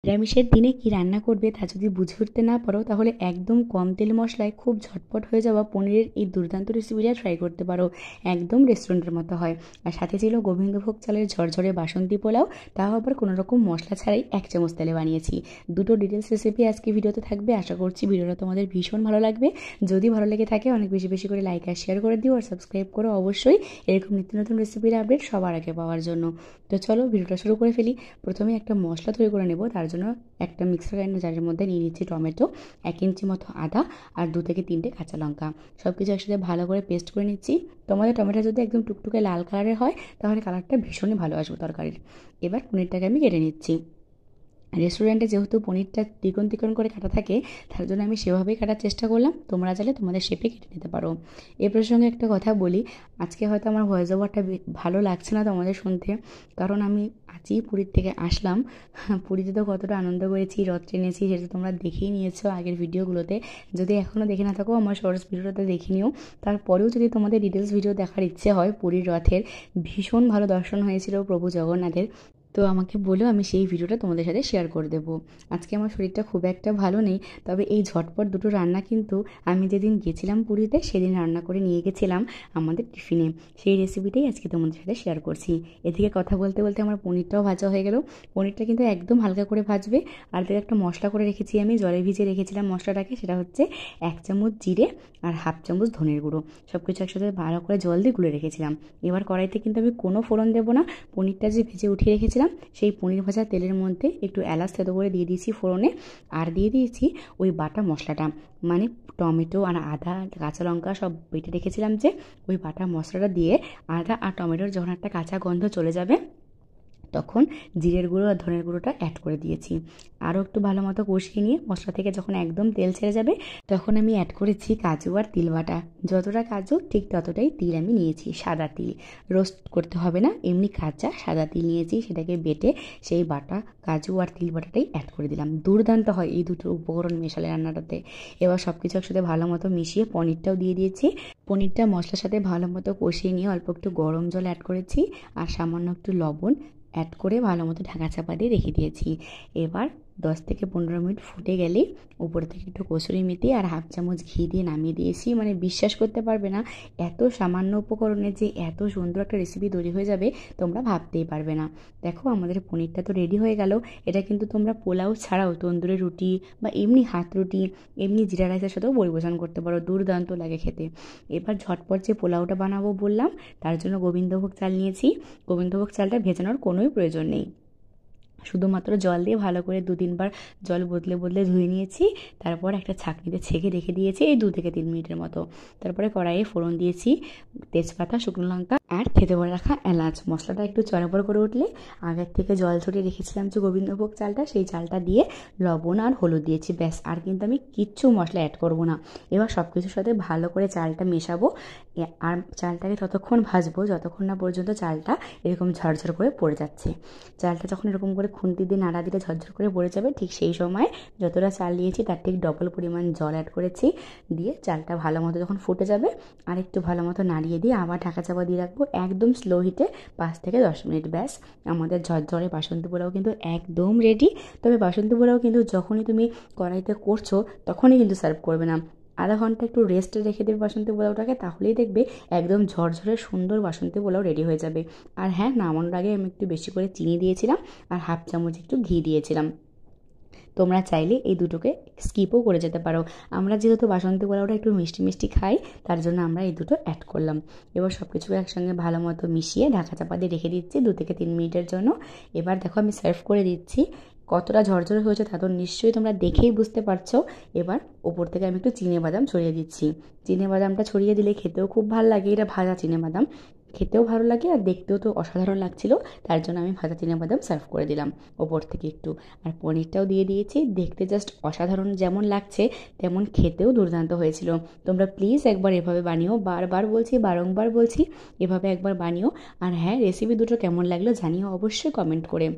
নিরামিষের দিনে কি রান্না করবে তা যদি বুঝে উঠতে না পারো, তাহলে একদম কম তেল মশলায় খুব ঝটপট হয়ে যাওয়া পনিরের এই দুর্দান্ত রেসিপিটা ট্রাই করতে পারো। একদম রেস্টুরেন্টের মতো হয়। আর সাথে ছিল গোবিন্দভোগ চালের ঝরঝরে বাসন্তী পোলাও, তাও আবার কোনো রকম মশলা ছাড়াই 1 চামচ তেলে বানিয়েছি। দুটো ডিটেলস রেসিপি আজকে ভিডিওতে থাকবে। আশা করছি ভিডিওটা তোমাদের ভীষণ ভালো লাগবে। যদি ভালো লেগে থাকে অনেক বেশি বেশি করে লাইক আর শেয়ার করে দিও, আর সাবস্ক্রাইব করো অবশ্যই, এরকম নিত্য নতুন রেসিপির আপডেট সবার আগে পাওয়ার জন্য। তো চলো ভিডিওটা শুরু করে ফেলি। প্রথমে একটা মশলা তৈরি করে নেব। তার জন্য একটা মিক্সার গ্রাইন্ডার জারের মধ্যে নিয়ে নিচ্ছি টমেটো, 1 ইঞ্চি মতো আদা আর 2 থেকে 3টে কাঁচা লঙ্কা। সব কিছু একসাথে ভালো করে পেস্ট করে নিচ্ছি। তোমাদের টমেটো যদি একদম টুকটুকে লাল কালারের হয় তাহলে কালারটা ভীষণই ভালো আসবে তরকারির। এবার পনিরটাকে আমি কেটে নিচ্ছি। রেস্টুরেন্টে যেহেতু পনিরটা তিকোণ তিকোণ করে কাটা থাকে, তার জন্য আমি সেভাবেই কাটার চেষ্টা করলাম। তোমরা চাইলে তোমাদের শেপে কেটে নিতে পারো। এ প্রসঙ্গে একটা কথা বলি, আজকে হয়তো আমার ভয়েস ওভারটা ভালো লাগছে না তোমাদের শুনতে, কারণ আমি আজই পুরীর থেকে আসলাম। পুরীতে তো কতটা আনন্দ করেছি, রথ টেনেছি, সেটা তোমরা দেখেই নিয়েছো আগের ভিডিওগুলোতে। যদি এখনও দেখে না থাকো আমার শর্টস ভিডিওটাতে দেখে নিও। তারপরেও যদি তোমাদের ডিটেলস ভিডিও দেখার ইচ্ছে হয়, পুরীর রথের ভীষণ ভালো দর্শন হয়েছিল প্রভু জগন্নাথের, তো আমাকে বলেও আমি সেই ভিডিওটা তোমাদের সাথে শেয়ার করে দেবো। আজকে আমার শরীরটা খুব একটা ভালো নেই, তবে এই ঝটপট দুটো রান্না কিন্তু আমি যেদিন গেছিলাম পুরীতে সেদিন রান্না করে নিয়ে গেছিলাম আমাদের টিফিনে। সেই রেসিপিটাই আজকে তোমাদের সাথে শেয়ার করছি। এদিকে কথা বলতে বলতে আমার পনিরটাও ভাজা হয়ে গেল। পনিরটা কিন্তু একদম হালকা করে ভাজবে। আর এদিকে একটা মশলা করে রেখেছি, আমি জলে ভিজিয়ে রেখেছিলাম মশলাটাকে। সেটা হচ্ছে 1 চামচ জিরে আর 1/2 চামচ ধনের গুঁড়ো, সব কিছু একসাথে ভালো করে জল দিয়ে গুলে রেখেছিলাম। এবার কড়াইতে কিন্তু আমি কোনো ফোড়ন দেবো না। পনিরটা যে ভেজে উঠিয়ে রেখেছিলাম সেই পনির ভাজা তেলের মধ্যে একটু এলাচ থেতো করে দিয়ে দিয়েছি ফোড়নে, আর দিয়ে দিয়েছি ওই বাটা মশলাটা, মানে টমেটো আর আদা কাঁচা লঙ্কা সব বেটে রেখেছিলাম যে, ওই বাটা মশলাটা দিয়ে আদা আর টমেটোর যখন একটা কাঁচা গন্ধ চলে যাবে তখন জিরের গুঁড়ো আর ধনের গুঁড়োটা অ্যাড করে দিয়েছি। আরও একটু ভালো মতো কষিয়ে নিয়ে মশলা থেকে যখন একদম তেল ছেড়ে যাবে তখন আমি অ্যাড করেছি কাজু আর তিল বাটা। যতটা কাজু ঠিক ততটাই তিল আমি নিয়েছি, সাদা তিল, রোস্ট করতে হবে না, এমনি কাঁচা সাদা তিল নিয়েছি। সেটাকে বেটে সেই বাটা কাজু আর তিল বাটাটাই অ্যাড করে দিলাম। দুর্দান্ত হয় এই দুটো উপকরণ মেশালে রান্নাটাতে। এবার সব কিছু একসাথে ভালো মতো মিশিয়ে পনিরটাও দিয়ে দিয়েছি। পনিরটা মশলার সাথে ভালো মতো কষিয়ে নিয়ে অল্প একটু গরম জল অ্যাড করেছি আর সামান্য একটু লবণ অ্যাড করে ভালো মতো ঢাকা চাপা দিয়ে রেখে দিয়েছি। এবার 10 থেকে 15 মিনিট ফুটে গেলেই উপর থেকে একটু কসুরি মেথি আর 1/2 চামচ ঘি দিয়ে নামিয়ে দিয়েছি। মানে বিশ্বাস করতে পারবে না, এত সামান্য উপকরণে যে এত সুন্দর একটা রেসিপি তৈরি হয়ে যাবে তোমরা ভাবতেই পারবে না। দেখো আমাদের পনিরটা তো রেডি হয়ে গেল। এটা কিন্তু তোমরা পোলাও ছাড়াও তন্দুরি রুটি বা এমনি হাত রুটি, এমনি জিরা রাইসের সাথেও পরিবেশন করতে পারো, দুর্দান্ত লাগে খেতে। এবার ঝটপট যে পোলাওটা বানাবো বললাম, তার জন্য গোবিন্দভোগ চাল নিয়েছি। গোবিন্দভোগ চালটা ভেজানোর কোনোই প্রয়োজন নেই, শুধুমাত্র জল দিয়ে ভালো করে 2-3 বার জল বদলে বদলে ধুয়ে নিয়েছি। তারপর একটা ছাঁকনিতে ছেঁকে রেখে দিয়েছি এই 2 থেকে 3 মিনিটের মতো। তারপরে কড়াইয়ে ফোড়ন দিয়েছি তেজপাতা, শুকনো লঙ্কা আর থেতো করে রাখা এলাচ। মশলাটা একটু চড়াবড় করে উঠলে আগের থেকে জল ছড়িয়ে রেখেছিলাম যে গোবিন্দভোগ চালটা, সেই চালটা দিয়ে লবণ আর হলুদ দিয়েছি, ব্যাস। আর কিন্তু আমি কিচ্ছু মশলা অ্যাড করব না। এবার সব কিছুর সাথে ভালো করে চালটা মেশাবো আর চালটাকে ততক্ষণ ভাজবো যতক্ষণ না পর্যন্ত চালটা এরকম ঝরঝর করে পড়ে যাচ্ছে। চালটা যখন এরকম করে খুন্তি দিয়ে নাড়া দিলে ঝরঝর করে পড়ে যাবে, ঠিক সেই সময় যতটা চাল নিয়েছি তার ঠিক ডবল পরিমাণ জল অ্যাড করেছি। দিয়ে চালটা ভালো মতো যখন ফুটে যাবে আর একটু ভালো মতো নাড়িয়ে দিয়ে আবার ঢাকা চাপা দিয়ে রাখবো একদম স্লো হিটে 5 থেকে 10 মিনিট, ব্যাস। আমাদের ঝরঝরে বাসন্তী পোলাও কিন্তু একদম রেডি। তবে বাসন্তী পোলাও কিন্তু যখনই তুমি কড়াইতে করছো তখনই কিন্তু সার্ভ করবে না, আধা ঘন্টা একটু রেস্টে রেখে দেবে বাসন্তী পোলাওটাকে, তাহলেই দেখবে একদম ঝরঝরে সুন্দর বাসন্তী পোলাও রেডি হয়ে যাবে। আর হ্যাঁ, নামানোর আগে আমি একটু বেশি করে চিনি দিয়েছিলাম আর 1/2 চামচ একটু ঘি দিয়েছিলাম। তোমরা চাইলে এই দুটোকে স্কিপও করে যেতে পারো। আমরা যেহেতু বাসন্তী পোলাওটা একটু মিষ্টি মিষ্টি খাই, তার জন্য আমরা এই দুটো অ্যাড করলাম। এবার সব কিছুকে একসঙ্গে ভালো মতো মিশিয়ে ঢাকা চাপা দিয়ে রেখে দিচ্ছি 2 থেকে 3 মিনিটের জন্য। এবার দেখো আমি সার্ভ করে দিচ্ছি। কতটা ঝরঝরে হয়েছে তা তো নিশ্চয়ই তোমরা দেখেই বুঝতে পারছো। এবার ওপর থেকে আমি একটু চিনেবাদাম ছড়িয়ে দিচ্ছি। চিনেবাদামটা ছড়িয়ে দিলে খেতেও খুব ভালো লাগে, এটা ভাজা চিনেবাদাম, খেতেও ভালো লাগে আর দেখতেও তো অসাধারণ লাগছিল, তার জন্য আমি ভাজা চিনেবাদাম সার্ভ করে দিলাম ওপর থেকে একটু। আর পনিরটাও দিয়ে দিয়েছি, দেখতে জাস্ট অসাধারণ যেমন লাগছে তেমন খেতেও দুর্দান্ত হয়েছিল। তোমরা প্লিজ একবার এভাবে বানিও, বারবার বলছি, বারংবার বলছি, এভাবে একবার বানিও। আর হ্যাঁ, রেসিপি দুটো কেমন লাগলো জানিও অবশ্যই কমেন্ট করে।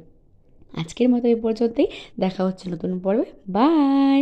আজকের মতো এই পর্যন্তই, দেখা হচ্ছে নতুন পর্বে। বাই।